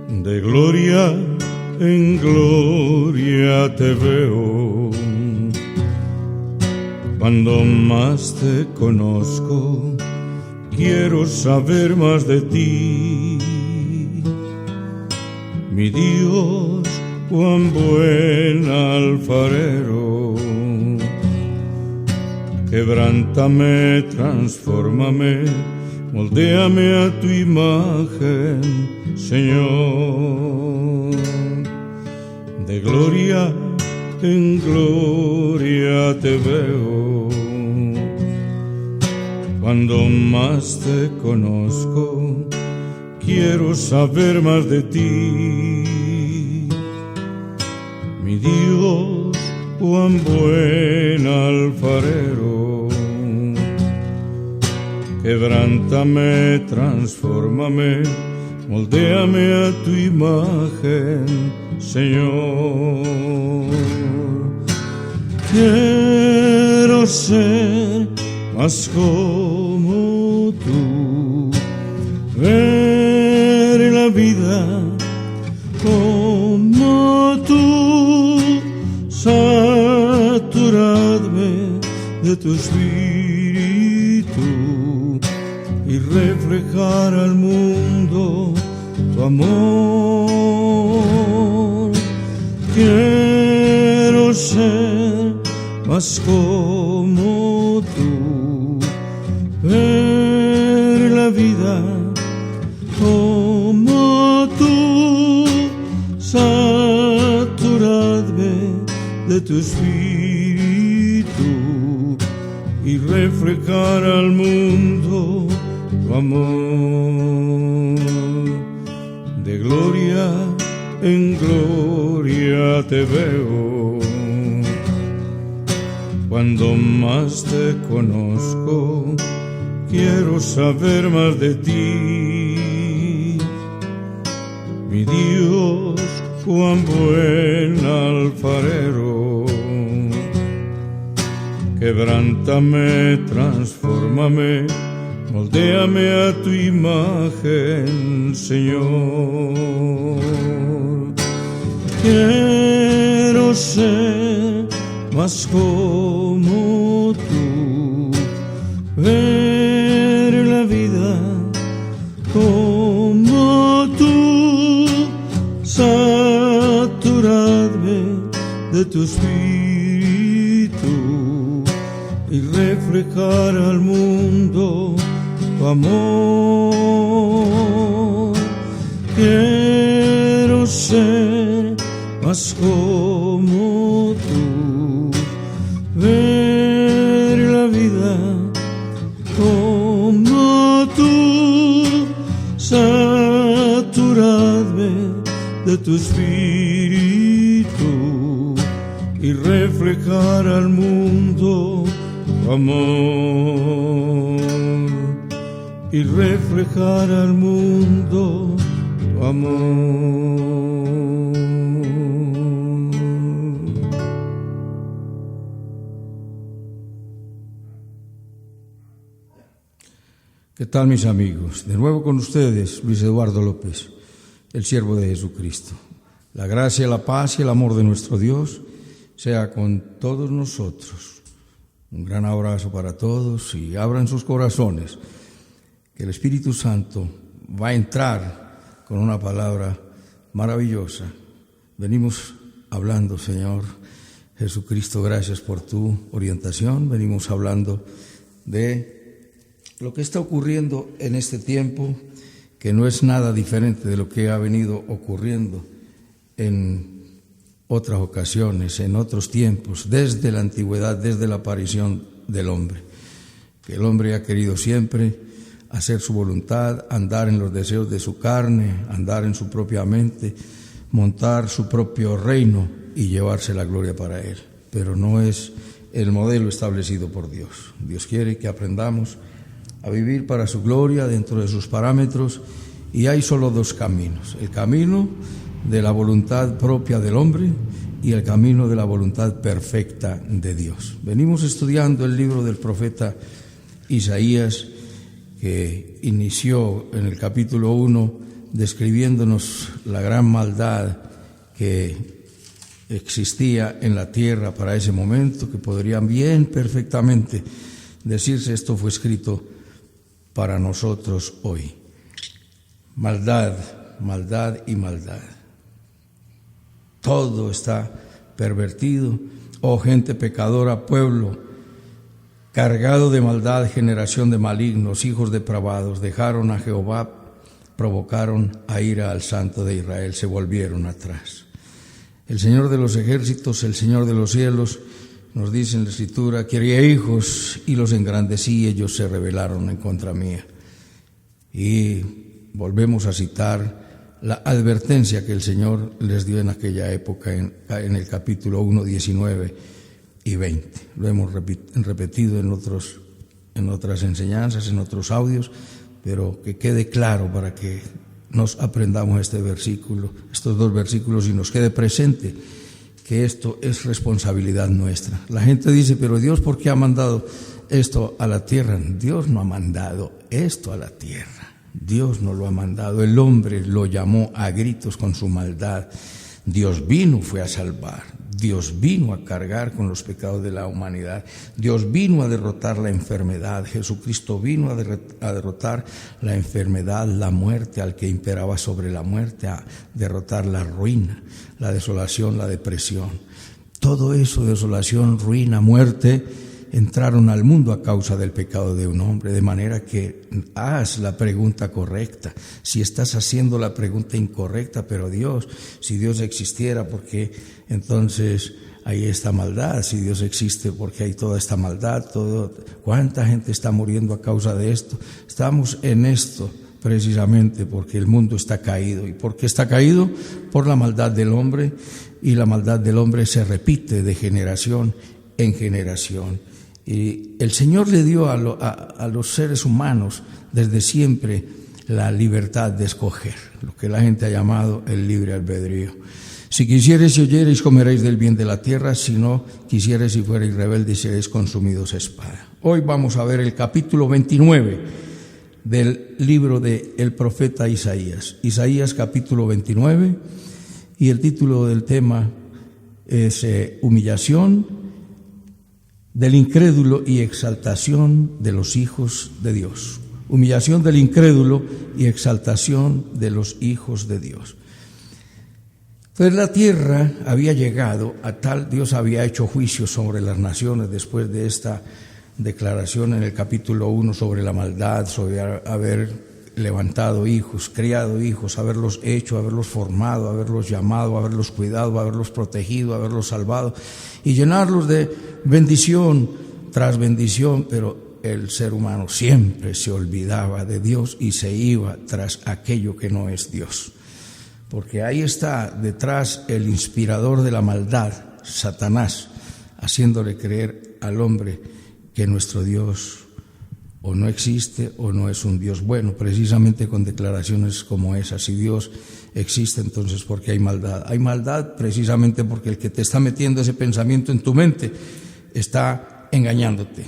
De gloria en gloria te veo, cuando más te conozco, quiero saber más de ti. Mi Dios, cuán buen alfarero, quebrántame, transfórmame, moldéame a tu imagen, Señor. De gloria en gloria te veo, cuando más te conozco, quiero saber más de ti. Mi Dios, cuán buen alfarero, quebrántame, transfórmame, moldéame a tu imagen, Señor. Quiero ser más como tú, ver la vida como tú, saturarme de tu espíritu y reflejar al mundo tu amor. Quiero ser más como tú, ver la vida como tú, saturarme de tu espíritu y reflejar al mundo tu amor. De gloria en gloria te veo, cuando más te conozco, quiero saber más de ti. Mi Dios, cuán buen alfarero, quebrántame, transfórmame, moldéame a tu imagen, Señor. Quiero ser más como tú, ver la vida como tú, saturarme de tu espíritu y reflejar al mundo tu amor. Quiero ser más como tú, ver la vida como tú, saturarme de tu espíritu y reflejar al mundo tu amor, y reflejar al mundo tu amor. ¿Qué tal, mis amigos? De nuevo con ustedes, Luis Eduardo López, el siervo de Jesucristo. La gracia, la paz y el amor de nuestro Dios sea con todos nosotros. Un gran abrazo para todos y abran sus corazones, que el Espíritu Santo va a entrar con una palabra maravillosa. Venimos hablando, Señor Jesucristo, gracias por tu orientación. Venimos hablando de lo que está ocurriendo en este tiempo, que no es nada diferente de lo que ha venido ocurriendo en otras ocasiones, en otros tiempos, desde la antigüedad, desde la aparición del hombre. Que el hombre ha querido siempre hacer su voluntad, andar en los deseos de su carne, andar en su propia mente, montar su propio reino y llevarse la gloria para él. Pero no es el modelo establecido por Dios. Dios quiere que aprendamos a vivir para su gloria dentro de sus parámetros, y hay solo dos caminos: el camino de la voluntad propia del hombre y el camino de la voluntad perfecta de Dios. Venimos estudiando el libro del profeta Isaías, que inició en el capítulo 1 describiéndonos la gran maldad que existía en la tierra para ese momento, que podrían bien perfectamente decirse esto fue escrito para nosotros hoy. Maldad, maldad y maldad. Todo está pervertido. Oh gente pecadora, pueblo cargado de maldad, generación de malignos, hijos depravados, dejaron a Jehová, provocaron a ira al Santo de Israel, se volvieron atrás. El Señor de los ejércitos, el Señor de los cielos, nos dice en la Escritura, quería hijos y los engrandecí, ellos se rebelaron en contra mía. Y volvemos a citar la advertencia que el Señor les dio en aquella época en el capítulo 1, 19 y 20. Lo hemos repetido en otras enseñanzas, en otros audios, pero que quede claro para que nos aprendamos estos dos versículos y nos quede presente que esto es responsabilidad nuestra. La gente dice, pero Dios, ¿por qué ha mandado esto a la tierra? Dios no ha mandado esto a la tierra. Dios no lo ha mandado. El hombre lo llamó a gritos con su maldad. Dios vino, fue a salvar. Dios vino a cargar con los pecados de la humanidad. Dios vino a derrotar la enfermedad. Jesucristo vino a derrotar la enfermedad, la muerte, al que imperaba sobre la muerte, a derrotar la ruina, la desolación, la depresión. Todo eso, desolación, ruina, muerte, entraron al mundo a causa del pecado de un hombre, de manera que haz la pregunta correcta. Si estás haciendo la pregunta incorrecta, pero Dios, si Dios existiera, ¿por qué entonces hay esta maldad? Si Dios existe, ¿por qué hay toda esta maldad? ¿Cuánta gente está muriendo a causa de esto? Estamos en esto precisamente porque el mundo está caído. ¿Y por qué está caído? Por la maldad del hombre, y la maldad del hombre se repite de generación en generación. Y el Señor le dio a los seres humanos desde siempre la libertad de escoger, lo que la gente ha llamado el libre albedrío. Si quisiereis y oyereis, comeréis del bien de la tierra; si no quisiereis y fuereis rebeldes, seréis consumidos a espada. Hoy vamos a ver el capítulo 29 del libro del profeta Isaías. Isaías capítulo 29, y el título del tema es humillación del incrédulo y exaltación de los hijos de Dios. Humillación del incrédulo y exaltación de los hijos de Dios. Entonces la tierra había llegado a tal, Dios había hecho juicio sobre las naciones después de esta declaración en el capítulo 1 sobre la maldad, sobre haber levantado hijos, criado hijos, haberlos hecho, haberlos formado, haberlos llamado, haberlos cuidado, haberlos protegido, haberlos salvado y llenarlos de bendición tras bendición, pero el ser humano siempre se olvidaba de Dios y se iba tras aquello que no es Dios. Porque ahí está detrás el inspirador de la maldad, Satanás, haciéndole creer al hombre que nuestro Dios o no existe o no es un Dios bueno, precisamente con declaraciones como esas. Si Dios existe, entonces ¿por qué hay maldad? Hay maldad precisamente porque el que te está metiendo ese pensamiento en tu mente está engañándote,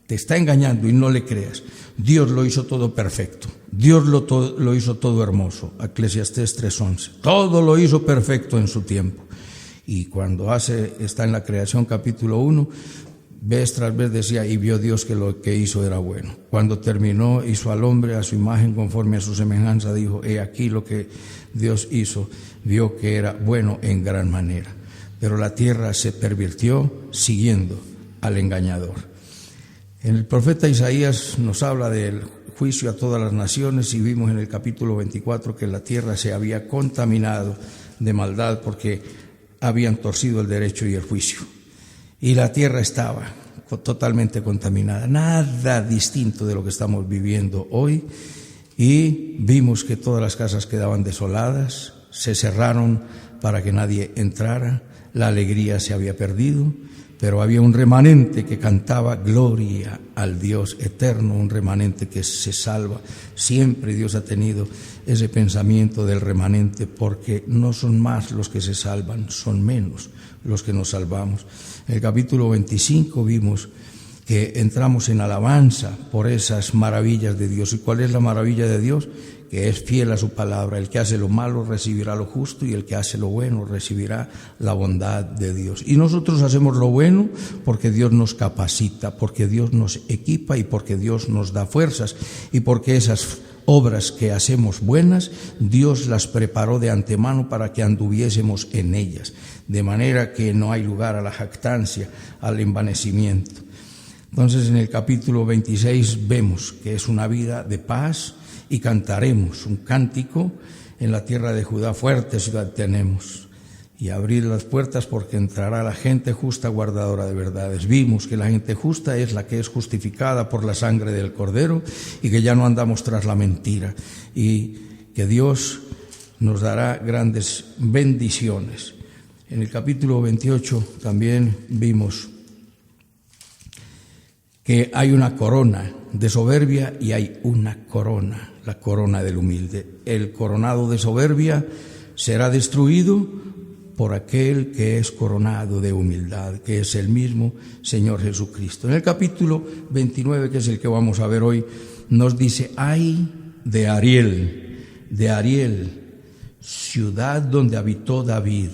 te está engañando y no le creas. Dios lo hizo todo perfecto, Dios lo hizo todo hermoso, Eclesiastés 3:11, todo lo hizo perfecto en su tiempo. Y cuando está en la creación capítulo 1, vez tras vez decía, y vio Dios que lo que hizo era bueno. Cuando terminó, hizo al hombre a su imagen, conforme a su semejanza, dijo, he aquí lo que Dios hizo, vio que era bueno en gran manera. Pero la tierra se pervirtió siguiendo al engañador. El profeta Isaías nos habla del juicio a todas las naciones, y vimos en el capítulo 24 que la tierra se había contaminado de maldad porque habían torcido el derecho y el juicio. Y la tierra estaba totalmente contaminada, nada distinto de lo que estamos viviendo hoy. Y vimos que todas las casas quedaban desoladas, se cerraron para que nadie entrara, la alegría se había perdido, pero había un remanente que cantaba gloria al Dios eterno, un remanente que se salva. Siempre Dios ha tenido ese pensamiento del remanente, porque no son más los que se salvan, son menos los que nos salvamos. En el capítulo 25 vimos que entramos en alabanza por esas maravillas de Dios. ¿Y cuál es la maravilla de Dios? Que es fiel a su palabra. El que hace lo malo recibirá lo justo, y el que hace lo bueno recibirá la bondad de Dios. Y nosotros hacemos lo bueno porque Dios nos capacita, porque Dios nos equipa y porque Dios nos da fuerzas, y porque esas obras que hacemos buenas, Dios las preparó de antemano para que anduviésemos en ellas, de manera que no hay lugar a la jactancia, al envanecimiento. Entonces, en el capítulo 26 vemos que es una vida de paz, y cantaremos un cántico: en la tierra de Judá fuerte ciudad tenemos, y abrir las puertas porque entrará la gente justa, guardadora de verdades. Vimos que la gente justa es la que es justificada por la sangre del Cordero, y que ya no andamos tras la mentira, y que Dios nos dará grandes bendiciones. En el capítulo 28 también vimos que hay una corona de soberbia y hay una corona, la corona del humilde. El coronado de soberbia será destruido por aquel que es coronado de humildad, que es el mismo Señor Jesucristo. En el capítulo 29, que es el que vamos a ver hoy, nos dice: ay de Ariel, ciudad donde habitó David.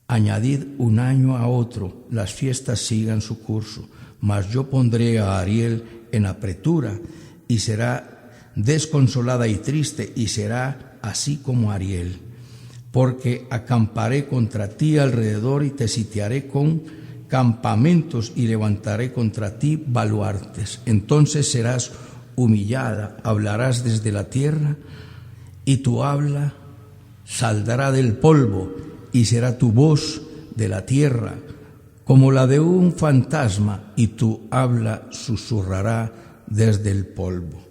Añadid un año a otro, las fiestas sigan su curso. Mas yo pondré a Ariel en apretura, y será desconsolada y triste, y será así como Ariel. Porque acamparé contra ti alrededor, y te sitiaré con campamentos, y levantaré contra ti baluartes. Entonces serás humillada, hablarás desde la tierra, y tu habla saldrá del polvo, y será tu voz de la tierra, como la de un fantasma, y tu habla susurrará desde el polvo.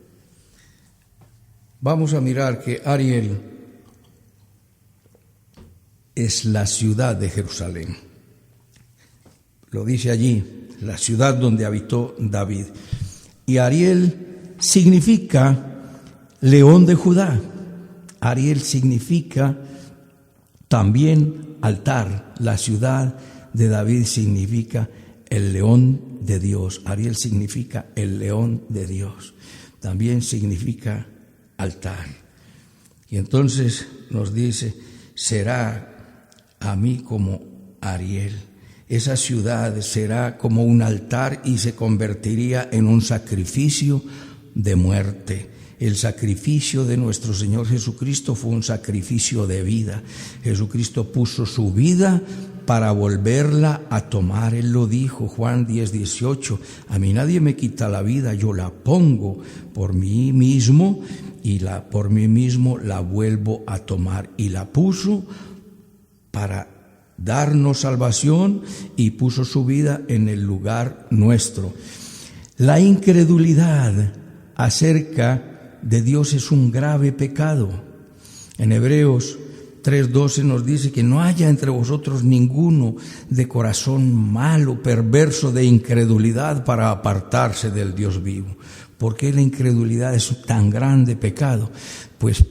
Vamos a mirar que Ariel es la ciudad de Jerusalén. Lo dice allí, la ciudad donde habitó David. Y Ariel significa león de Judá. Ariel significa también altar. La ciudad de David significa el león de Dios. Ariel significa el león de Dios. También significa altar. Y entonces nos dice: será a mí como Ariel. Esa ciudad será como un altar y se convertiría en un sacrificio de muerte. El sacrificio de nuestro Señor Jesucristo fue un sacrificio de vida. Jesucristo puso su vida para volverla a tomar. Él lo dijo, Juan 10:18, a mí nadie me quita la vida, yo la pongo por mí mismo, y por mí mismo la vuelvo a tomar. Y la puso para darnos salvación, y puso su vida en el lugar nuestro. La incredulidad acerca de Dios es un grave pecado. En Hebreos 3:12 nos dice que no haya entre vosotros ninguno de corazón malo, perverso de incredulidad, para apartarse del Dios vivo. ¿Por qué la incredulidad es un tan grande pecado? Pues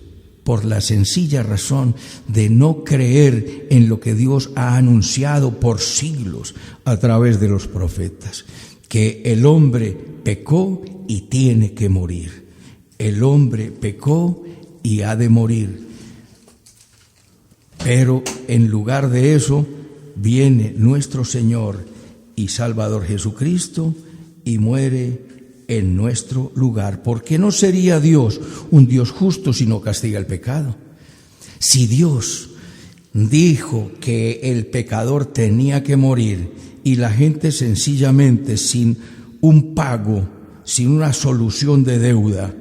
por la sencilla razón de no creer en lo que Dios ha anunciado por siglos a través de los profetas, que el hombre pecó y tiene que morir. El hombre pecó y ha de morir. Pero en lugar de eso viene nuestro Señor y Salvador Jesucristo y muere en nuestro lugar. Porque no sería Dios un Dios justo si no castiga el pecado. Si Dios dijo que el pecador tenía que morir y la gente sencillamente sin un pago, sin una solución de deuda,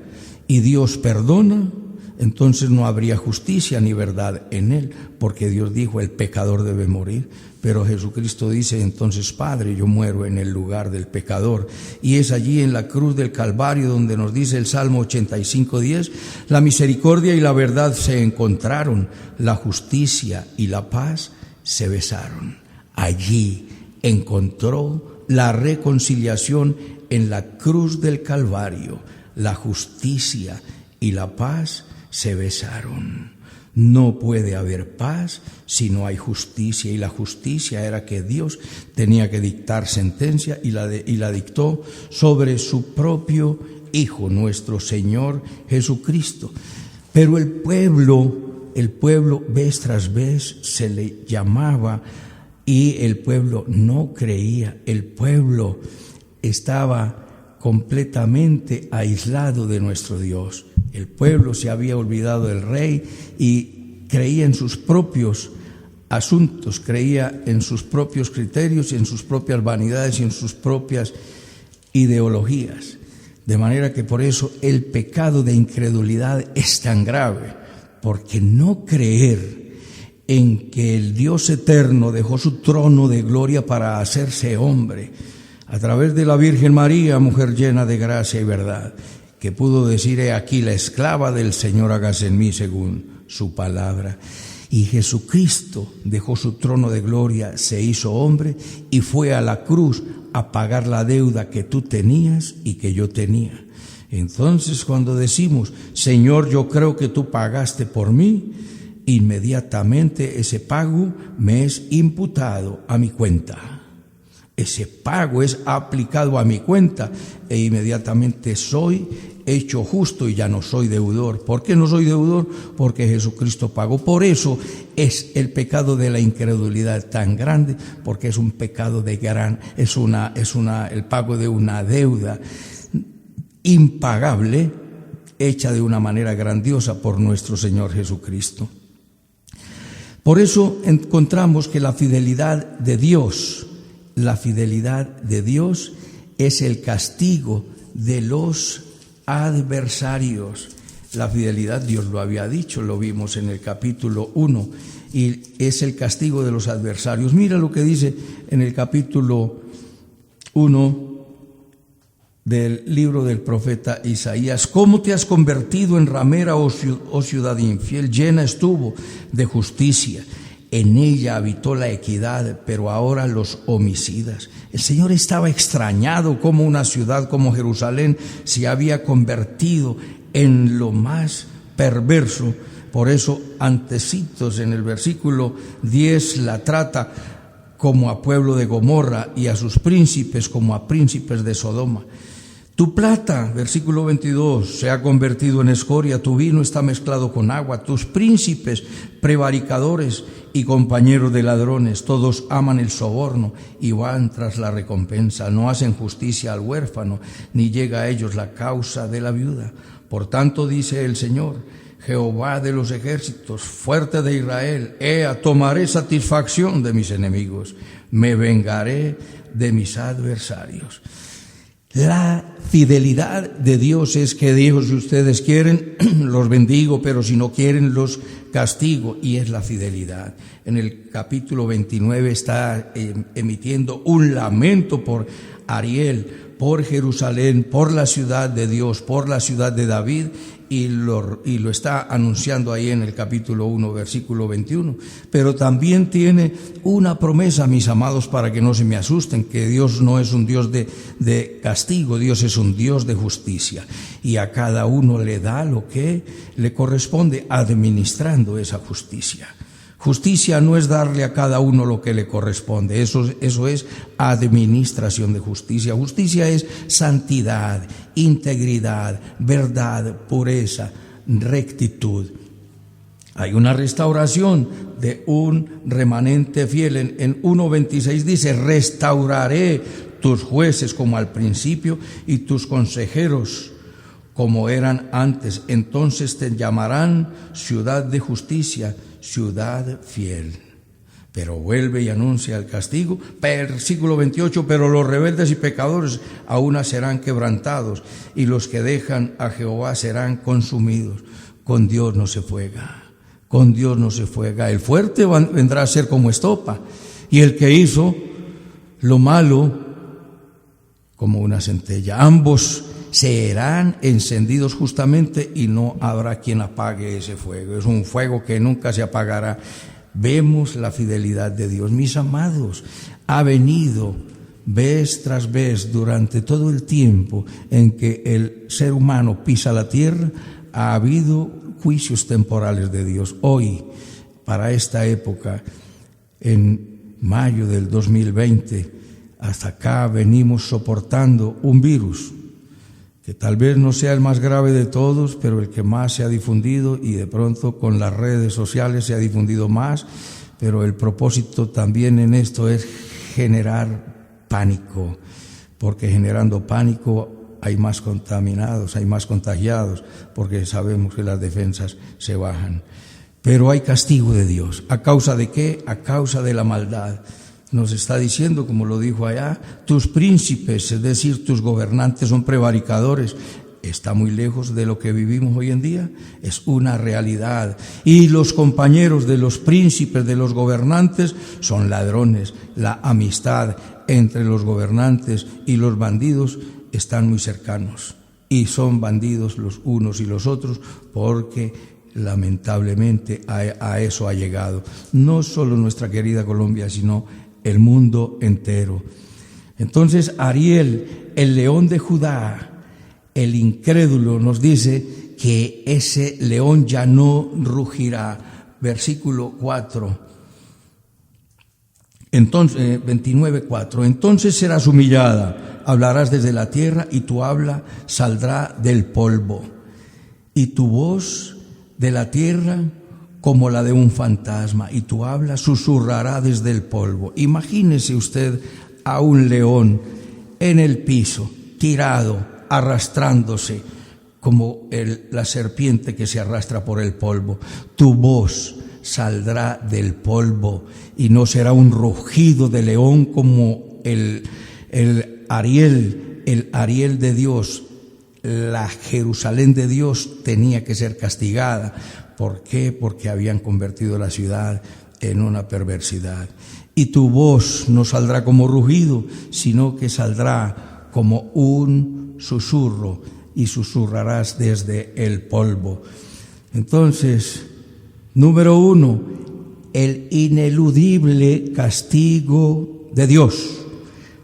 y Dios perdona, entonces no habría justicia ni verdad en él, porque Dios dijo el pecador debe morir. Pero Jesucristo dice entonces: Padre, yo muero en el lugar del pecador. Y es allí en la cruz del Calvario donde nos dice el Salmo 85:10, la misericordia y la verdad se encontraron, la justicia y la paz se besaron. Allí encontró la reconciliación en la cruz del Calvario. La justicia y la paz se besaron. No puede haber paz si no hay justicia, y la justicia era que Dios tenía que dictar sentencia y la dictó sobre su propio Hijo, nuestro Señor Jesucristo. Pero el pueblo vez tras vez se le llamaba y el pueblo no creía. El pueblo estaba completamente aislado de nuestro Dios. El pueblo se había olvidado del Rey y creía en sus propios asuntos, creía en sus propios criterios y en sus propias vanidades y en sus propias ideologías. De manera que por eso el pecado de incredulidad es tan grave, porque no creer en que el Dios eterno dejó su trono de gloria para hacerse hombre a través de la Virgen María, mujer llena de gracia y verdad, que pudo decir: he aquí la esclava del Señor, hágase en mí según su palabra. Y Jesucristo dejó su trono de gloria, se hizo hombre y fue a la cruz a pagar la deuda que tú tenías y que yo tenía. Entonces, cuando decimos: Señor, yo creo que tú pagaste por mí, inmediatamente ese pago me es imputado a mi cuenta. Ese pago es aplicado a mi cuenta e inmediatamente soy hecho justo y ya no soy deudor. ¿Por qué no soy deudor? Porque Jesucristo pagó. Por eso es el pecado de la incredulidad tan grande, porque es un pecado de el pago de una deuda impagable, hecha de una manera grandiosa por nuestro Señor Jesucristo. Por eso encontramos que la fidelidad de Dios es el castigo de los adversarios. La fidelidad, Dios lo había dicho, lo vimos en el capítulo 1, y es el castigo de los adversarios. Mira lo que dice en el capítulo 1 del libro del profeta Isaías: ¿cómo te has convertido en ramera, oh ciudad infiel? Llena estuvo de justicia, en ella habitó la equidad, pero ahora los homicidas. El Señor estaba extrañado cómo una ciudad como Jerusalén se había convertido en lo más perverso. Por eso, antecitos en el versículo 10 la trata como a pueblo de Gomorra y a sus príncipes como a príncipes de Sodoma. Tu plata, versículo 22, se ha convertido en escoria, tu vino está mezclado con agua, tus príncipes prevaricadores y compañeros de ladrones, todos aman el soborno y van tras la recompensa, no hacen justicia al huérfano, ni llega a ellos la causa de la viuda. Por tanto, dice el Señor, Jehová de los ejércitos, fuerte de Israel: tomaré satisfacción de mis enemigos, me vengaré de mis adversarios. La fidelidad de Dios es que Dios, si ustedes quieren, los bendigo, pero si no quieren, los castigo, y es la fidelidad. En el capítulo 29 está emitiendo un lamento por Ariel, por Jerusalén, por la ciudad de Dios, por la ciudad de David, y lo está anunciando ahí en el capítulo 1, versículo 21. Pero también tiene una promesa, mis amados, para que no se me asusten, que Dios no es un Dios de castigo, Dios es un Dios de justicia. Y a cada uno le da lo que le corresponde, administrando esa justicia. Justicia no es darle a cada uno lo que le corresponde, eso es administración de justicia. Justicia es santidad, integridad, verdad, pureza, rectitud. Hay una restauración de un remanente fiel. En 1:26 dice: restauraré tus jueces como al principio y tus consejeros como eran antes. Entonces te llamarán ciudad de justicia, ciudad fiel. Pero vuelve y anuncia el castigo. Versículo 28, pero los rebeldes y pecadores aún serán quebrantados, y los que dejan a Jehová serán consumidos. Con Dios no se juega, con Dios no se juega. El fuerte vendrá a ser como estopa, y el que hizo lo malo como una centella. Ambos serán encendidos justamente y no habrá quien apague ese fuego. Es un fuego que nunca se apagará. Vemos la fidelidad de Dios. Mis amados, ha venido vez tras vez durante todo el tiempo en que el ser humano pisa la tierra, ha habido juicios temporales de Dios. Hoy, para esta época, en mayo del 2020, hasta acá venimos soportando un virus que tal vez no sea el más grave de todos, pero el que más se ha difundido, y de pronto con las redes sociales se ha difundido más, pero el propósito también en esto es generar pánico, porque generando pánico hay más contaminados, hay más contagiados, porque sabemos que las defensas se bajan. Pero hay castigo de Dios. ¿A causa de qué? A causa de la maldad. Nos está diciendo, como lo dijo allá, tus príncipes, es decir, tus gobernantes son prevaricadores. Está muy lejos de lo que vivimos hoy en día, es una realidad. Y los compañeros de los príncipes, de los gobernantes, son ladrones. La amistad entre los gobernantes y los bandidos están muy cercanos. Y son bandidos los unos y los otros, porque lamentablemente a eso ha llegado. No solo nuestra querida Colombia, sino el mundo entero. Entonces Ariel, el león de Judá, el incrédulo, nos dice que ese león ya no rugirá. Versículo 4. Entonces, 29:4. Entonces serás humillada, hablarás desde la tierra y tu habla saldrá del polvo, y tu voz de la tierra como la de un fantasma, y tu habla susurrará desde el polvo. Imagínese usted a un león en el piso, tirado, arrastrándose, como la serpiente que se arrastra por el polvo. Tu voz saldrá del polvo y no será un rugido de león como el Ariel de Dios. La Jerusalén de Dios tenía que ser castigada. ¿Por qué? Porque habían convertido la ciudad en una perversidad. Y tu voz no saldrá como rugido, sino que saldrá como un susurro, y susurrarás desde el polvo. Entonces, número 1, el ineludible castigo de Dios.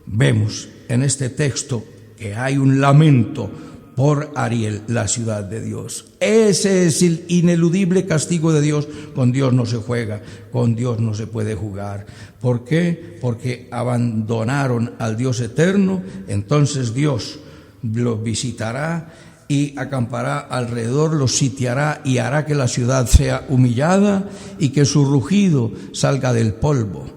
Vemos en este texto que hay un lamento por Ariel, la ciudad de Dios. Ese es el ineludible castigo de Dios. Con Dios no se juega, con Dios no se puede jugar. ¿Por qué? Porque abandonaron al Dios eterno. Entonces Dios los visitará y acampará alrededor, los sitiará y hará que la ciudad sea humillada y que su rugido salga del polvo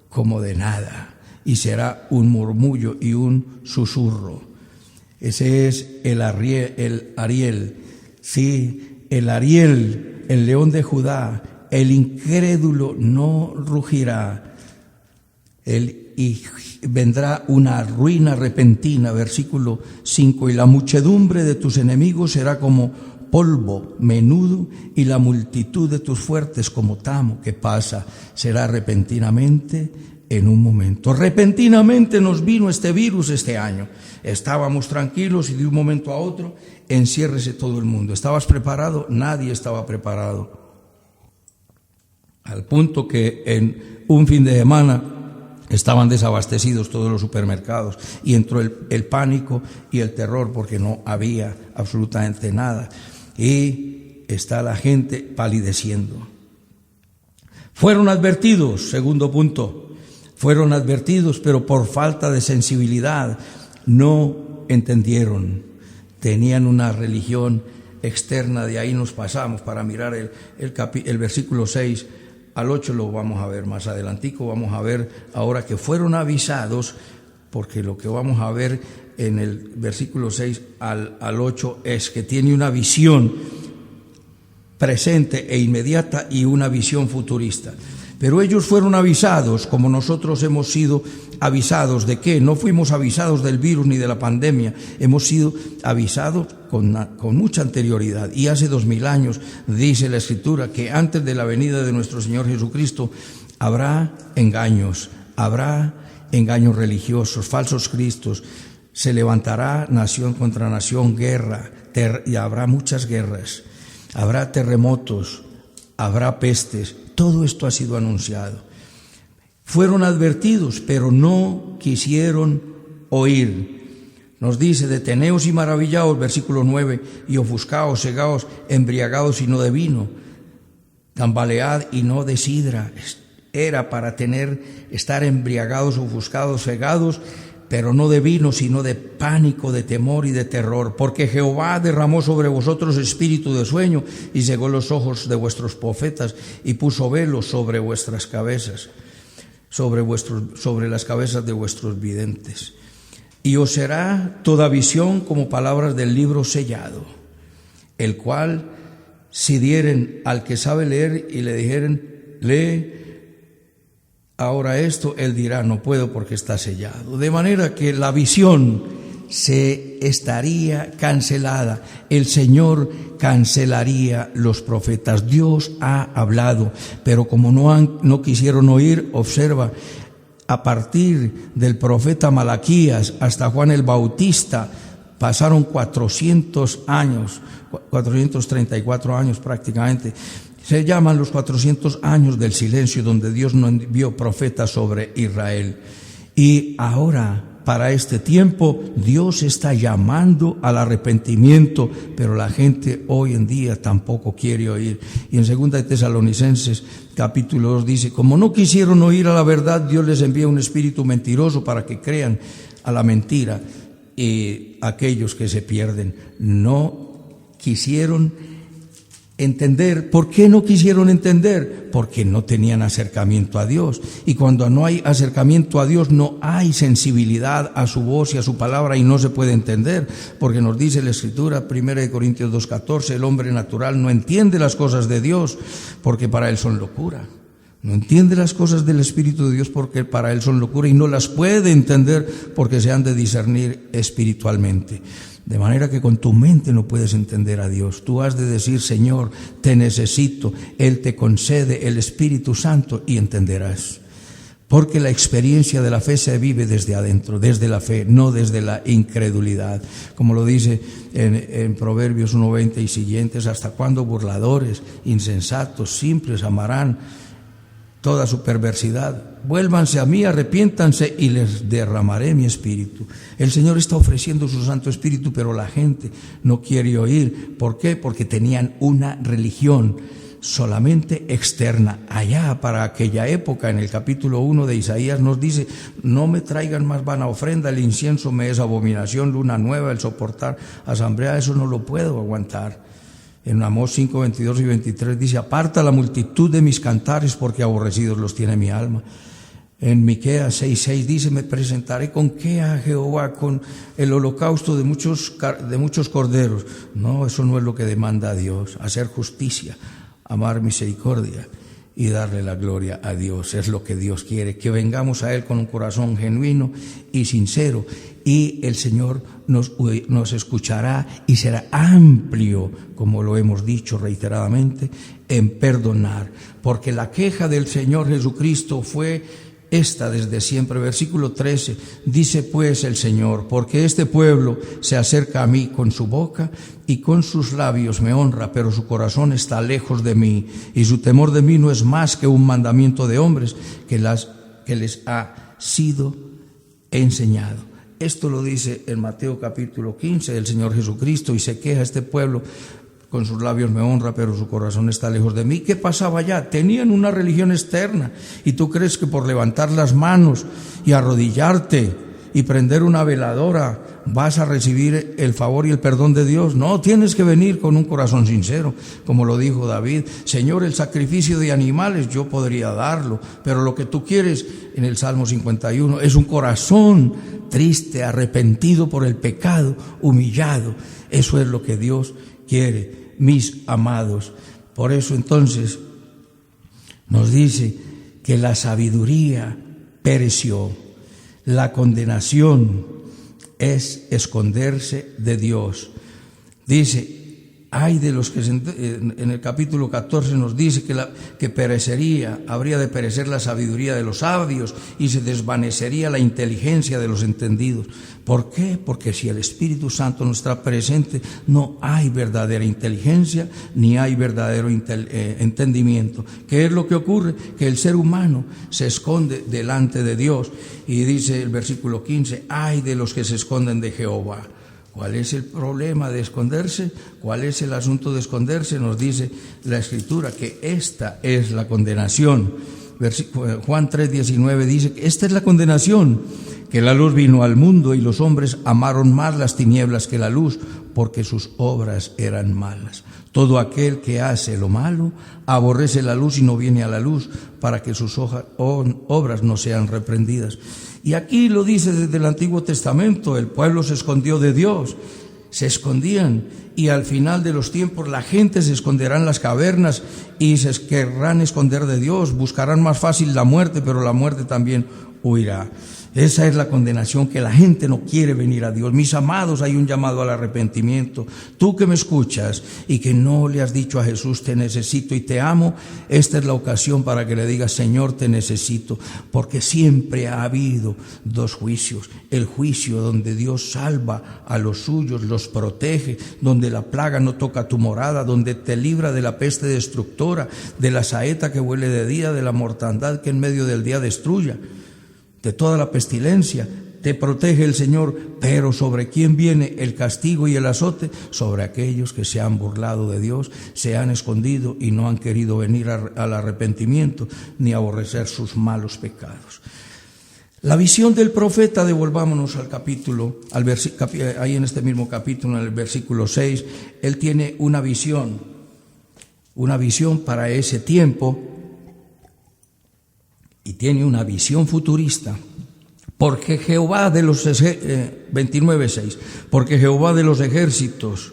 como de nada, y será un murmullo y un susurro. Ese es el Ariel, sí, el Ariel, el león de Judá. El incrédulo no rugirá, y vendrá una ruina repentina. Versículo 5, y la muchedumbre de tus enemigos será como polvo menudo, y la multitud de tus fuertes como tamo que pasa. Será repentinamente, en un momento. Repentinamente nos vino este virus este año. Estábamos tranquilos y de un momento a otro enciérrese todo el mundo. ¿Estabas preparado? Nadie estaba preparado. Al punto que en un fin de semana estaban desabastecidos todos los supermercados y entró el pánico y el terror porque no había absolutamente nada. Y está la gente palideciendo. Fueron advertidos, segundo punto. Fueron advertidos, pero por falta de sensibilidad no entendieron. Tenían una religión externa. De ahí nos pasamos para mirar el versículo 6 al 8, lo vamos a ver más adelantico. Vamos a ver ahora que fueron avisados, porque lo que vamos a ver en el versículo 6 al 8 es que tiene una visión presente e inmediata y una visión futurista. Pero ellos fueron avisados, como nosotros hemos sido avisados. ¿De qué? No fuimos avisados del virus ni de la pandemia. Hemos sido avisados con mucha anterioridad. Y hace 2000 años dice la Escritura que antes de la venida de nuestro Señor Jesucristo habrá engaños religiosos, falsos cristos. Se levantará nación contra nación, guerra, y habrá muchas guerras. Habrá terremotos, habrá pestes. Todo esto ha sido anunciado. Fueron advertidos, pero no quisieron oír. Nos dice: deteneos y maravillaos, versículo 9, y ofuscaos, cegaos, embriagados y no de vino, tambalead y no de sidra. Era para estar embriagados, ofuscados, cegados, pero no de vino, sino de pánico, de temor y de terror, porque Jehová derramó sobre vosotros espíritu de sueño y cegó los ojos de vuestros profetas y puso velos sobre vuestras cabezas, sobre las cabezas de vuestros videntes. Y os será toda visión como palabras del libro sellado, el cual, si dieren al que sabe leer y le dijeren: lee ahora esto, él dirá: no puedo porque está sellado. De manera que la visión se estaría cancelada. El Señor cancelaría los profetas. Dios ha hablado, pero como no quisieron oír, observa, a partir del profeta Malaquías hasta Juan el Bautista, pasaron 400 años, 434 años prácticamente. Se llaman los 400 años del silencio, donde Dios no envió profetas sobre Israel. Y ahora, para este tiempo, Dios está llamando al arrepentimiento, pero la gente hoy en día tampoco quiere oír. Y en 2 de Tesalonicenses, capítulo 2, dice: como no quisieron oír a la verdad, Dios les envía un espíritu mentiroso para que crean a la mentira. Y aquellos que se pierden no quisieron entender. ¿Por qué no quisieron entender? Porque no tenían acercamiento a Dios. Y cuando no hay acercamiento a Dios, no hay sensibilidad a su voz y a su palabra, y no se puede entender, porque nos dice la Escritura, 1 Corintios 2:14, el hombre natural no entiende las cosas de Dios, porque para él son locura. No entiende las cosas del Espíritu de Dios, porque para él son locura, y no las puede entender porque se han de discernir espiritualmente. De manera que con tu mente no puedes entender a Dios. Tú has de decir: Señor, te necesito. Él te concede el Espíritu Santo y entenderás. Porque la experiencia de la fe se vive desde adentro, desde la fe, no desde la incredulidad. Como lo dice en Proverbios 1:20 y siguientes: ¿hasta cuándo burladores, insensatos, simples amarán toda su perversidad? Vuélvanse a mí, arrepiéntanse y les derramaré mi espíritu. El Señor está ofreciendo su Santo Espíritu, pero la gente no quiere oír. ¿Por qué? Porque tenían una religión solamente externa. Allá, para aquella época, en el capítulo 1 de Isaías nos dice: no me traigan más vana ofrenda, el incienso me es abominación, luna nueva, el soportar asamblea, eso no lo puedo aguantar. En Amós 5, 22 y 23 dice: aparta la multitud de mis cantares, porque aborrecidos los tiene mi alma. En Miqueas 6:6 dice: me presentaré con qué a Jehová, con el holocausto de muchos corderos. No, eso no es lo que demanda a Dios. Hacer justicia, amar misericordia y darle la gloria a Dios es lo que Dios quiere, que vengamos a Él con un corazón genuino y sincero, y el Señor nos escuchará y será amplio, como lo hemos dicho reiteradamente, en perdonar, porque la queja del Señor Jesucristo fue esta desde siempre. Versículo 13, dice pues el Señor: porque este pueblo se acerca a mí con su boca y con sus labios me honra, pero su corazón está lejos de mí, y su temor de mí no es más que un mandamiento de hombres que les ha sido enseñado. Esto lo dice en Mateo capítulo 15 el Señor Jesucristo, y se queja este pueblo: con sus labios me honra, pero su corazón está lejos de mí. ¿Qué pasaba allá? Tenían una religión externa, y tú crees que por levantar las manos y arrodillarte y prender una veladora vas a recibir el favor y el perdón de Dios. No, tienes que venir con un corazón sincero, como lo dijo David: Señor, el sacrificio de animales yo podría darlo, pero lo que tú quieres, en el Salmo 51, es un corazón triste, arrepentido por el pecado, humillado. Eso es lo que Dios quiere, mis amados. Por eso entonces nos dice que la sabiduría pereció. La condenación es esconderse de Dios. Dice: Hay de los que en el capítulo 14 nos dice que perecería, habría de perecer la sabiduría de los sabios y se desvanecería la inteligencia de los entendidos. ¿Por qué? Porque si el Espíritu Santo no está presente, no hay verdadera inteligencia ni hay verdadero entendimiento. ¿Qué es lo que ocurre? Que el ser humano se esconde delante de Dios. Y dice el versículo 15, ay de los que se esconden de Jehová. ¿Cuál es el problema de esconderse? ¿Cuál es el asunto de esconderse? Nos dice la Escritura que esta es la condenación. Juan 3:19 dice que esta es la condenación, que la luz vino al mundo y los hombres amaron más las tinieblas que la luz, porque sus obras eran malas. Todo aquel que hace lo malo aborrece la luz y no viene a la luz, para que sus obras no sean reprendidas. Y aquí lo dice desde el Antiguo Testamento, el pueblo se escondió de Dios, se escondían, y al final de los tiempos la gente se esconderá en las cavernas y se querrán esconder de Dios, buscarán más fácil la muerte, pero la muerte también huirá. Esa es la condenación, que la gente no quiere venir a Dios. Mis amados, hay un llamado al arrepentimiento. Tú que me escuchas y que no le has dicho a Jesús, te necesito y te amo, esta es la ocasión para que le digas, Señor, te necesito, porque siempre ha habido dos juicios. El juicio donde Dios salva a los suyos, los protege, donde la plaga no toca tu morada, donde te libra de la peste destructora, de la saeta que huele de día, de la mortandad que en medio del día destruya, de toda la pestilencia, te protege el Señor. Pero ¿sobre quién viene el castigo y el azote? Sobre aquellos que se han burlado de Dios, se han escondido y no han querido venir al arrepentimiento ni aborrecer sus malos pecados. La visión del profeta, devolvámonos al capítulo, ahí en este mismo capítulo, en el versículo 6, él tiene una visión para ese tiempo. Y tiene una visión futurista, porque Jehová de los 29:6, porque Jehová de los ejércitos,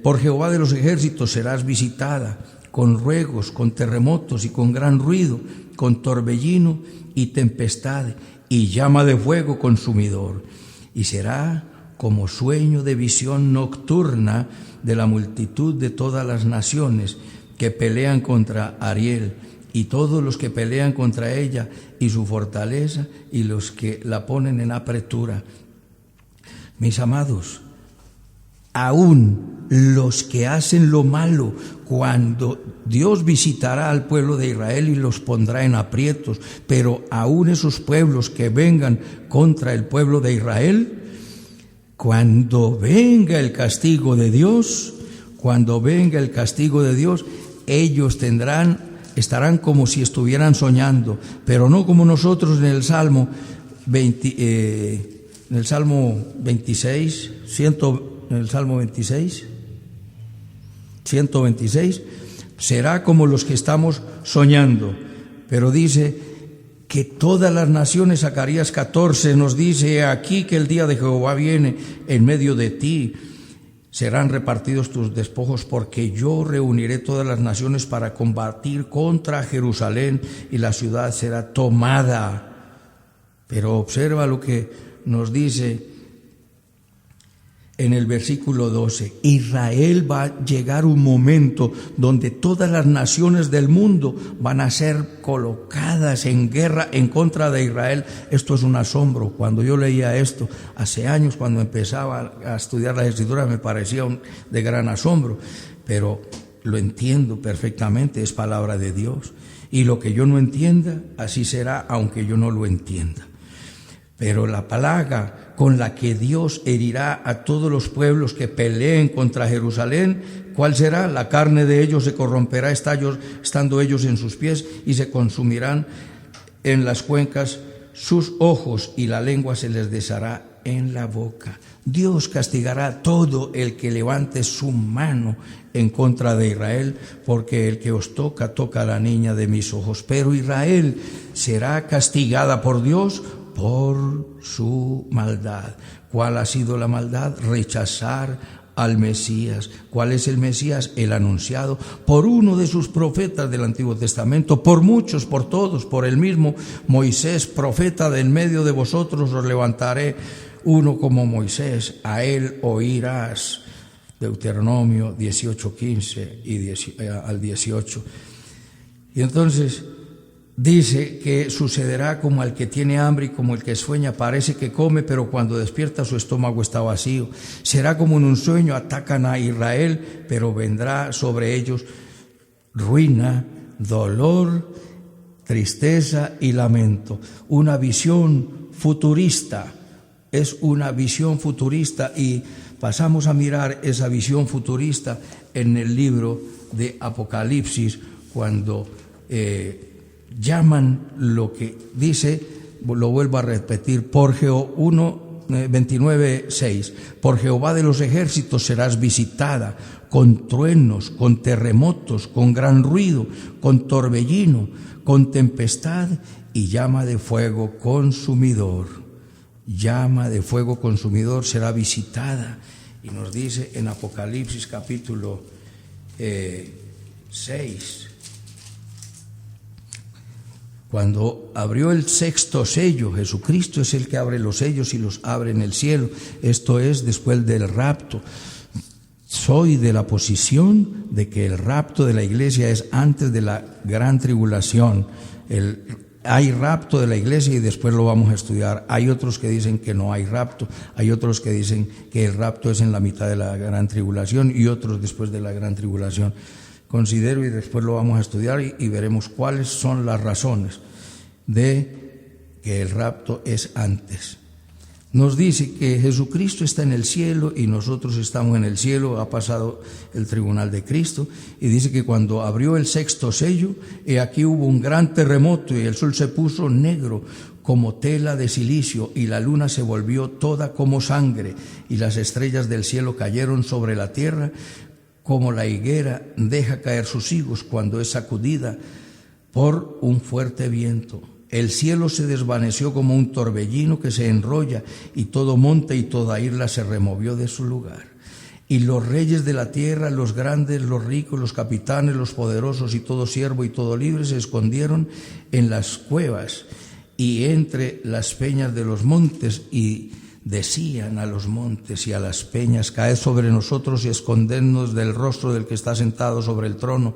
por Jehová de los ejércitos serás visitada, con ruegos, con terremotos y con gran ruido, con torbellino y tempestad y llama de fuego consumidor, y será como sueño de visión nocturna de la multitud de todas las naciones que pelean contra Ariel, y todos los que pelean contra ella y su fortaleza, y los que la ponen en apretura. Mis amados, aún los que hacen lo malo, cuando Dios visitará al pueblo de Israel y los pondrá en aprietos, pero aún esos pueblos que vengan contra el pueblo de Israel, cuando venga el castigo de Dios, ellos estarán como si estuvieran soñando, pero no como nosotros en el Salmo 126, será como los que estamos soñando. Pero dice que todas las naciones, Zacarías 14 nos dice, aquí que el día de Jehová viene en medio de ti, serán repartidos tus despojos, porque yo reuniré todas las naciones para combatir contra Jerusalén y la ciudad será tomada. Pero observa lo que nos dice en el versículo 12. Israel va a llegar un momento donde todas las naciones del mundo van a ser colocadas en guerra en contra de Israel. Esto es un asombro. Cuando yo leía esto hace años, cuando empezaba a estudiar las Escrituras, me parecía de gran asombro, pero lo entiendo perfectamente, es palabra de Dios. Y lo que yo no entienda, así será, aunque yo no lo entienda. Pero la plaga con la que Dios herirá a todos los pueblos que peleen contra Jerusalén, ¿cuál será? La carne de ellos se corromperá estando ellos en sus pies, y se consumirán en las cuencas sus ojos, y la lengua se les deshará en la boca. Dios castigará a todo el que levante su mano en contra de Israel, porque el que os toca, toca a la niña de mis ojos. Pero Israel será castigada por Dios por su maldad. ¿Cuál ha sido la maldad? Rechazar al Mesías. ¿Cuál es el Mesías? El anunciado por uno de sus profetas del Antiguo Testamento, por muchos, por todos, por el mismo Moisés, profeta de en medio de vosotros os levantaré uno como Moisés, a él oirás. Deuteronomio 18:15 al 18. Y entonces dice que sucederá como al que tiene hambre y como el que sueña, parece que come, pero cuando despierta su estómago está vacío. Será como en un sueño, atacan a Israel, pero vendrá sobre ellos ruina, dolor, tristeza y lamento. Una visión futurista, es una visión futurista, y pasamos a mirar esa visión futurista en el libro de Apocalipsis, cuando llaman lo que dice, lo vuelvo a repetir, por Jehová 29:6, por Jehová de los ejércitos serás visitada, con truenos, con terremotos, con gran ruido, con torbellino, con tempestad y llama de fuego consumidor. Llama de fuego consumidor será visitada. Y nos dice en Apocalipsis capítulo 6, cuando abrió el sexto sello, Jesucristo es el que abre los sellos y los abre en el cielo, esto es después del rapto. Soy de la posición de que el rapto de la iglesia es antes de la gran tribulación. Hay rapto de la iglesia y después lo vamos a estudiar. Hay otros que dicen que no hay rapto, hay otros que dicen que el rapto es en la mitad de la gran tribulación y otros después de la gran tribulación. Considero, y después lo vamos a estudiar y veremos cuáles son las razones de que el rapto es antes. Nos dice que Jesucristo está en el cielo y nosotros estamos en el cielo, ha pasado el tribunal de Cristo, y dice que cuando abrió el sexto sello, aquí hubo un gran terremoto y el sol se puso negro como tela de silicio y la luna se volvió toda como sangre y las estrellas del cielo cayeron sobre la tierra como la higuera deja caer sus higos cuando es sacudida por un fuerte viento. El cielo se desvaneció como un torbellino que se enrolla, y todo monte y toda isla se removió de su lugar. Y los reyes de la tierra, los grandes, los ricos, los capitanes, los poderosos y todo siervo y todo libre se escondieron en las cuevas y entre las peñas de los montes, y decían a los montes y a las peñas: caed sobre nosotros y escondednos del rostro del que está sentado sobre el trono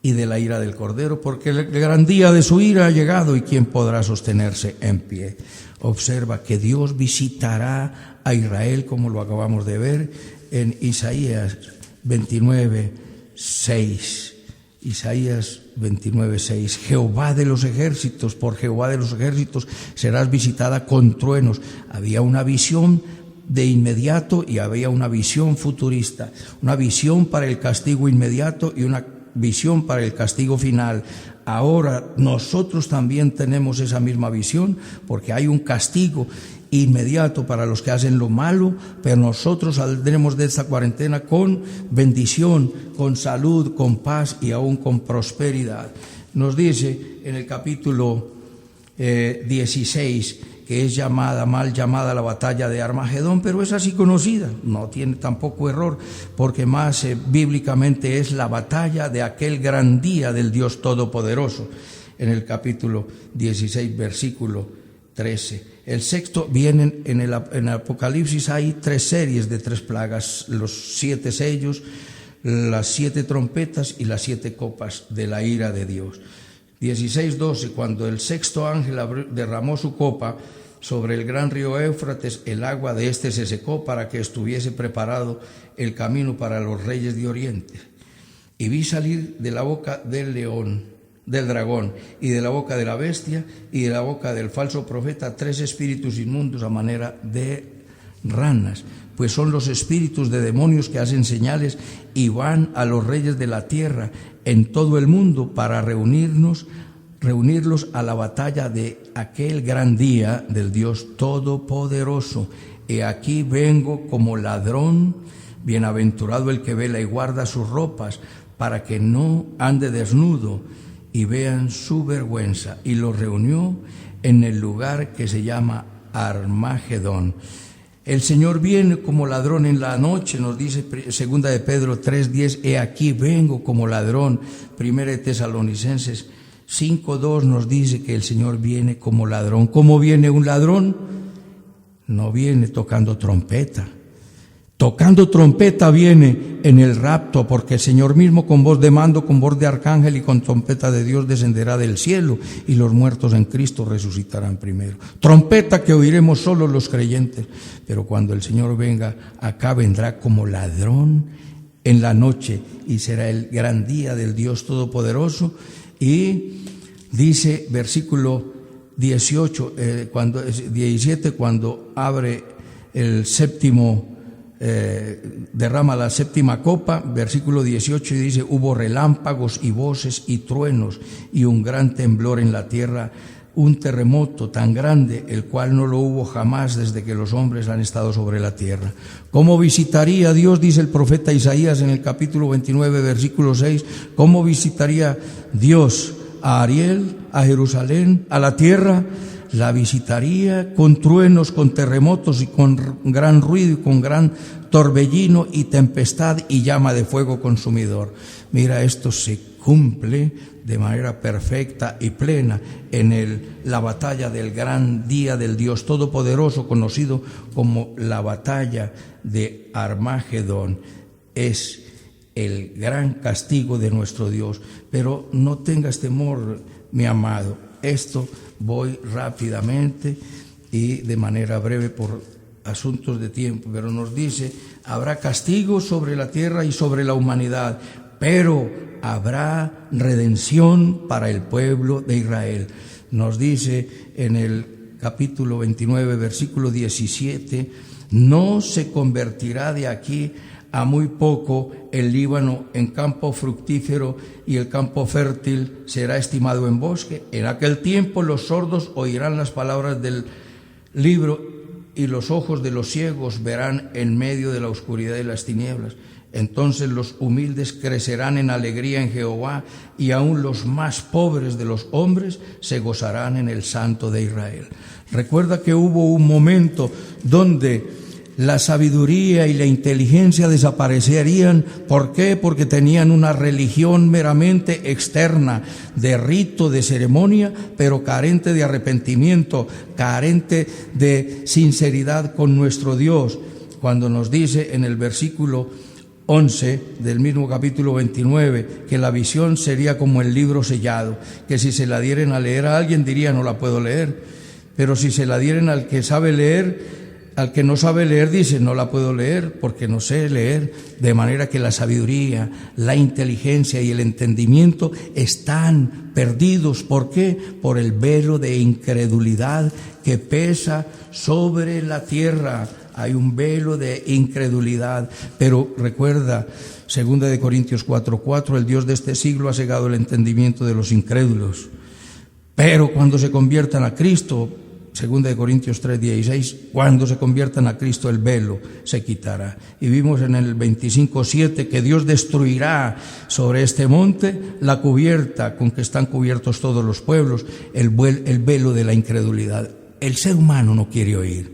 y de la ira del Cordero, porque el gran día de su ira ha llegado, y quién podrá sostenerse en pie. Observa que Dios visitará a Israel, como lo acabamos de ver en Isaías 29:6. Isaías 29:6. Jehová de los ejércitos, por Jehová de los ejércitos serás visitada con truenos. Había una visión de inmediato y había una visión futurista, una visión para el castigo inmediato y una visión para el castigo final. Ahora nosotros también tenemos esa misma visión, porque hay un castigo inmediato para los que hacen lo malo, pero nosotros saldremos de esta cuarentena con bendición, con salud, con paz y aún con prosperidad. Nos dice en el capítulo 16 que es mal llamada la batalla de Armagedón, pero es así conocida, no tiene tampoco error, porque más bíblicamente es la batalla de aquel gran día del Dios Todopoderoso. En el capítulo 16, versículo 13. El sexto, vienen en el Apocalipsis, hay 3 series de 3 plagas, los 7 sellos, las 7 trompetas y las 7 copas de la ira de Dios. 16:12, cuando el sexto ángel derramó su copa sobre el gran río Éufrates, el agua de este se secó para que estuviese preparado el camino para los reyes de Oriente. Y vi salir de la boca del león, del dragón, y de la boca de la bestia, y de la boca del falso profeta 3 espíritus inmundos a manera de ranas, pues son los espíritus de demonios que hacen señales y van a los reyes de la tierra en todo el mundo para reunirlos a la batalla de aquel gran día del Dios Todopoderoso. He aquí vengo como ladrón, bienaventurado el que vela y guarda sus ropas, para que no ande desnudo y vean su vergüenza. Y los reunió en el lugar que se llama Armagedón. El Señor viene como ladrón en la noche, nos dice 2 de Pedro 3:10, he aquí vengo como ladrón. 1 de Tesalonicenses 5:2 nos dice que el Señor viene como ladrón. ¿Cómo viene un ladrón? No viene tocando trompeta tocando trompeta viene en el rapto, porque el Señor mismo con voz de mando, con voz de arcángel y con trompeta de Dios descenderá del cielo, y los muertos en Cristo resucitarán primero. Trompeta que oiremos solo los creyentes, pero cuando el Señor venga, acá vendrá como ladrón en la noche, y será el gran día del Dios Todopoderoso. Y dice versículo 17, cuando abre el séptimo, derrama la séptima copa, versículo 18, y dice: hubo relámpagos y voces y truenos y un gran temblor en la tierra, un terremoto tan grande, el cual no lo hubo jamás desde que los hombres han estado sobre la tierra. ¿Cómo visitaría Dios, dice el profeta Isaías en el capítulo 29, versículo 6, cómo visitaría Dios a Ariel, a Jerusalén, a la tierra? La visitaría con truenos, con terremotos y con gran ruido y con gran torbellino y tempestad y llama de fuego consumidor. Mira, esto se cumple de manera perfecta y plena en la batalla del gran día del Dios Todopoderoso, conocido como la batalla de Armagedón. Es el gran castigo de nuestro Dios. Pero no tengas temor, mi amado. Esto voy rápidamente y de manera breve por asuntos de tiempo, pero nos dice: habrá castigo sobre la tierra y sobre la humanidad, pero habrá redención para el pueblo de Israel. Nos dice en el capítulo 29, versículo 17: no se convertirá de aquí a muy poco el Líbano en campo fructífero, y el campo fértil será estimado en bosque. En aquel tiempo los sordos oirán las palabras del libro, y los ojos de los ciegos verán en medio de la oscuridad y las tinieblas. Entonces los humildes crecerán en alegría en Jehová, y aún los más pobres de los hombres se gozarán en el Santo de Israel. Recuerda que hubo un momento donde la sabiduría y la inteligencia desaparecerían. ¿Por qué? Porque tenían una religión meramente externa, de rito, de ceremonia, pero carente de arrepentimiento, carente de sinceridad con nuestro Dios. Cuando nos dice en el versículo 11 del mismo capítulo 29 que la visión sería como el libro sellado, que si se la dieren a leer a alguien diría: no la puedo leer, pero si se la dieren al que sabe leer, al que no sabe leer dice: no la puedo leer porque no sé leer. De manera que la sabiduría, la inteligencia y el entendimiento están perdidos. ¿Por qué? Por el velo de incredulidad que pesa sobre la tierra. Hay un velo de incredulidad. Pero recuerda, 2 Corintios 4:4, el Dios de este siglo ha cegado el entendimiento de los incrédulos. Pero cuando se conviertan a Cristo, 2 Corintios 3:16, cuando se conviertan a Cristo el velo se quitará. Y vimos en el 25:7 que Dios destruirá sobre este monte la cubierta con que están cubiertos todos los pueblos, el velo de la incredulidad. El ser humano no quiere oír,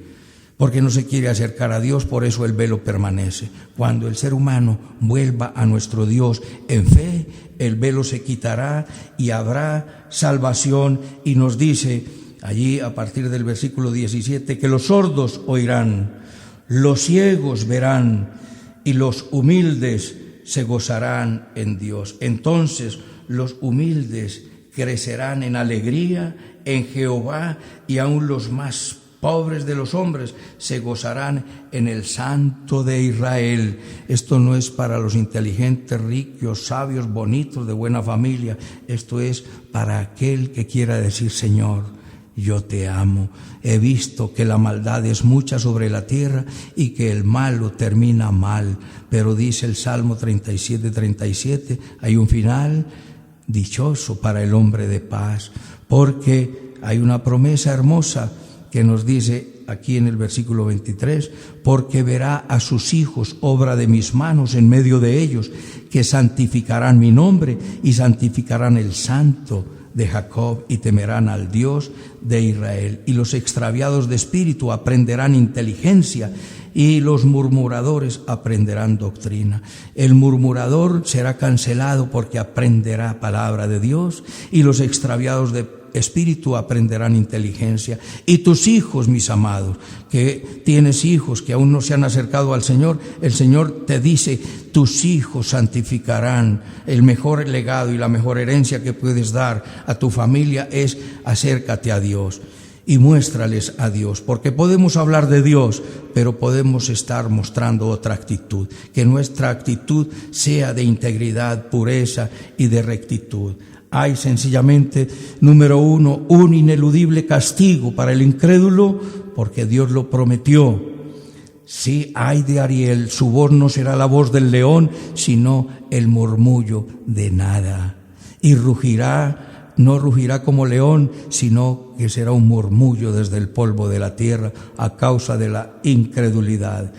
porque no se quiere acercar a Dios, por eso el velo permanece. Cuando el ser humano vuelva a nuestro Dios en fe, el velo se quitará y habrá salvación. Y nos dice allí a partir del versículo 17 que los sordos oirán, los ciegos verán y los humildes se gozarán en Dios. Entonces los humildes crecerán en alegría en Jehová, y aún los más pobres de los hombres se gozarán en el Santo de Israel. Esto no es para los inteligentes, ricos, sabios, bonitos, de buena familia. Esto es para aquel que quiera decir: Señor, yo te amo. He visto que la maldad es mucha sobre la tierra y que el malo termina mal. Pero dice el Salmo 37:37, hay un final dichoso para el hombre de paz, porque hay una promesa hermosa que nos dice aquí en el versículo 23, porque verá a sus hijos, obra de mis manos, en medio de ellos, que santificarán mi nombre y santificarán el Santo de Jacob y temerán al Dios de Israel. Y los extraviados de espíritu aprenderán inteligencia, y los murmuradores aprenderán doctrina. El murmurador será cancelado porque aprenderá palabra de Dios, y los extraviados de Espíritu aprenderán inteligencia. Y tus hijos, mis amados, que tienes hijos que aún no se han acercado al Señor, el Señor te dice, tus hijos santificarán. El mejor legado y la mejor herencia que puedes dar a tu familia es acércate a Dios y muéstrales a Dios, porque podemos hablar de Dios, pero podemos estar mostrando otra actitud, que nuestra actitud sea de integridad, pureza y de rectitud. Hay sencillamente, número uno, un ineludible castigo para el incrédulo, porque Dios lo prometió. Sí, ay de Ariel, su voz no será la voz del león, sino el murmullo de nada. Y rugirá, no rugirá como león, sino que será un murmullo desde el polvo de la tierra a causa de la incredulidad.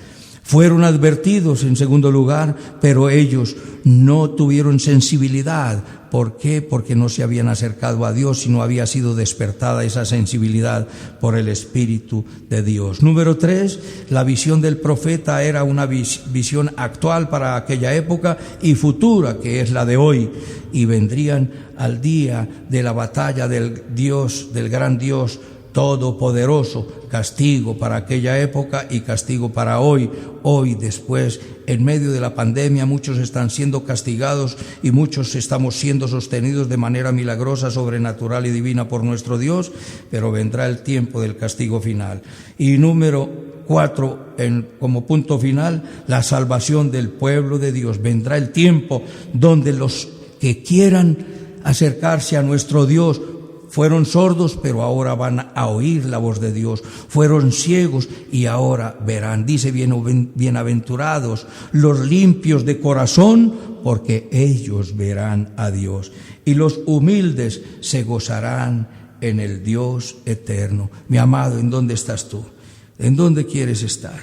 Fueron advertidos en segundo lugar, pero ellos no tuvieron sensibilidad. ¿Por qué? Porque no se habían acercado a Dios y no había sido despertada esa sensibilidad por el Espíritu de Dios. Número 3, la visión del profeta era una visión actual para aquella época y futura, que es la de hoy. Y vendrían al día de la batalla del Dios, del gran Dios todopoderoso, castigo para aquella época y castigo para hoy. Hoy, después, en medio de la pandemia, muchos están siendo castigados y muchos estamos siendo sostenidos de manera milagrosa, sobrenatural y divina por nuestro Dios, pero vendrá el tiempo del castigo final. Y número 4, como punto final, la salvación del pueblo de Dios. Vendrá el tiempo donde los que quieran acercarse a nuestro Dios fueron sordos, pero ahora van a oír la voz de Dios. Fueron ciegos y ahora verán. Dice, bienaventurados los limpios de corazón, porque ellos verán a Dios. Y los humildes se gozarán en el Dios eterno. Mi amado, ¿en dónde estás tú? ¿En dónde quieres estar?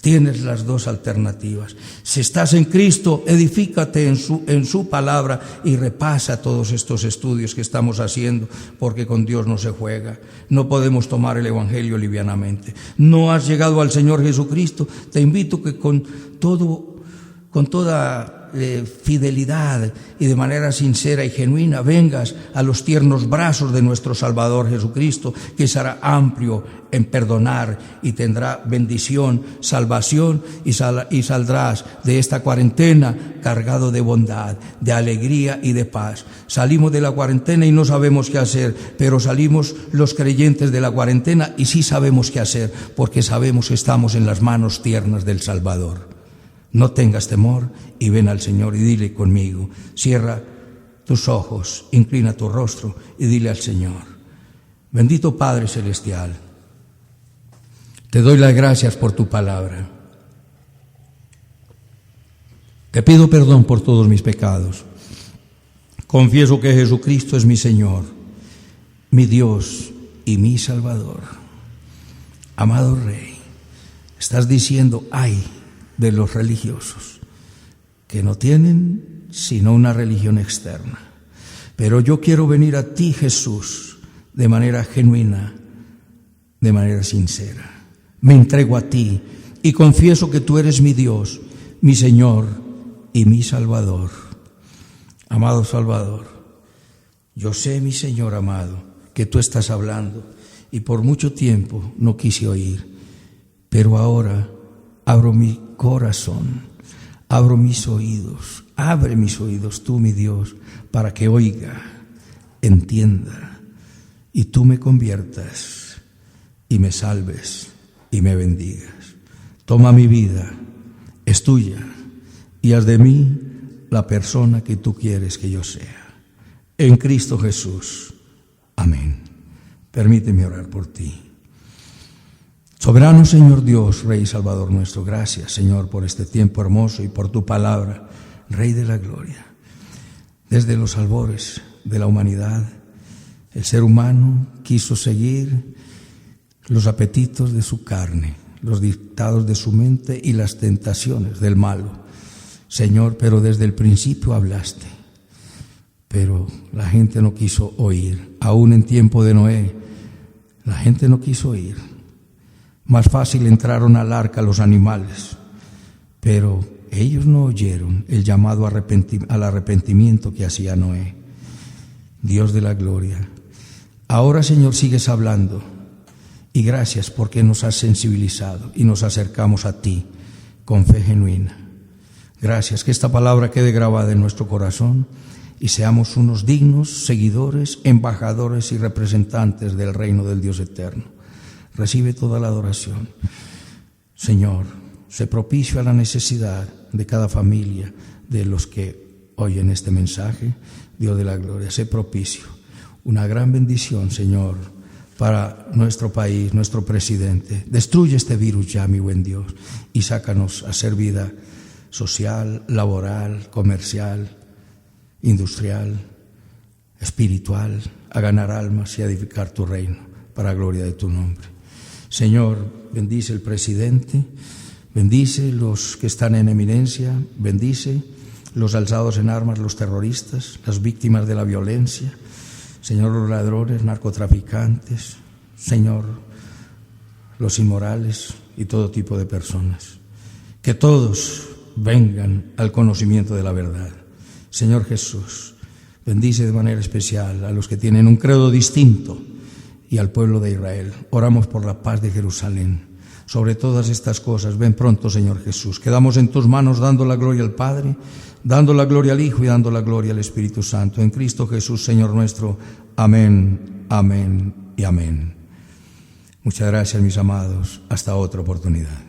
Tienes las dos alternativas. Si estás en Cristo, edifícate en su palabra y repasa todos estos estudios que estamos haciendo, porque con Dios no se juega. No podemos tomar el Evangelio livianamente. No has llegado al Señor Jesucristo, te invito que con toda fidelidad y de manera sincera y genuina vengas a los tiernos brazos de nuestro Salvador Jesucristo, que será amplio en perdonar y tendrá bendición, salvación y saldrás de esta cuarentena cargado de bondad, de alegría y de paz. Salimos de la cuarentena y no sabemos qué hacer, pero salimos los creyentes de la cuarentena y sí sabemos qué hacer, porque sabemos que estamos en las manos tiernas del Salvador. No tengas temor y ven al Señor y dile conmigo. Cierra tus ojos, inclina tu rostro y dile al Señor: bendito Padre Celestial, te doy las gracias por tu palabra. Te pido perdón por todos mis pecados. Confieso que Jesucristo es mi Señor, mi Dios y mi Salvador. Amado Rey, estás diciendo, ay de los religiosos, que no tienen sino una religión externa. Pero yo quiero venir a ti, Jesús, de manera genuina, de manera sincera. Me entrego a ti y confieso que tú eres mi Dios, mi Señor y mi Salvador. Amado Salvador, yo sé, mi Señor amado, que tú estás hablando y por mucho tiempo no quise oír, pero ahora abro mi corazón, abro mis oídos, abre mis oídos tú, mi Dios, para que oiga, entienda y tú me conviertas y me salves y me bendigas. Toma mi vida, es tuya, y haz de mí la persona que tú quieres que yo sea. En Cristo Jesús. Amén. Permíteme orar por ti. Soberano Señor Dios, Rey y Salvador nuestro, gracias, Señor, por este tiempo hermoso y por tu palabra, Rey de la Gloria. Desde los albores de la humanidad, el ser humano quiso seguir los apetitos de su carne, los dictados de su mente y las tentaciones del malo. Señor, pero desde el principio hablaste, pero la gente no quiso oír. Aún en tiempo de Noé, la gente no quiso oír. Más fácil entraron al arca los animales, pero ellos no oyeron el llamado al arrepentimiento que hacía Noé. Dios de la gloria, Ahora, Señor, sigues hablando, y gracias porque nos has sensibilizado y nos acercamos a ti con fe genuina. Gracias, que esta palabra quede grabada en nuestro corazón y seamos unos dignos seguidores, embajadores y representantes del reino del Dios eterno. Recibe toda la adoración. Señor, sé propicio a la necesidad de cada familia, de los que oyen este mensaje. Dios de la gloria, sé propicio. Una gran bendición, Señor, para nuestro país, nuestro presidente. Destruye este virus ya, mi buen Dios, y sácanos a hacer vida social, laboral, comercial, industrial, espiritual, a ganar almas y a edificar tu reino para gloria de tu nombre. Señor, bendice el presidente, bendice los que están en eminencia, bendice los alzados en armas, los terroristas, las víctimas de la violencia, Señor, los ladrones, narcotraficantes, Señor, los inmorales y todo tipo de personas. Que todos vengan al conocimiento de la verdad. Señor Jesús, bendice de manera especial a los que tienen un credo distinto y al pueblo de Israel. Oramos por la paz de Jerusalén. Sobre todas estas cosas, ven pronto, Señor Jesús. Quedamos en tus manos dando la gloria al Padre, dando la gloria al Hijo y dando la gloria al Espíritu Santo. En Cristo Jesús, Señor nuestro. Amén, amén y amén. Muchas gracias, mis amados. Hasta otra oportunidad.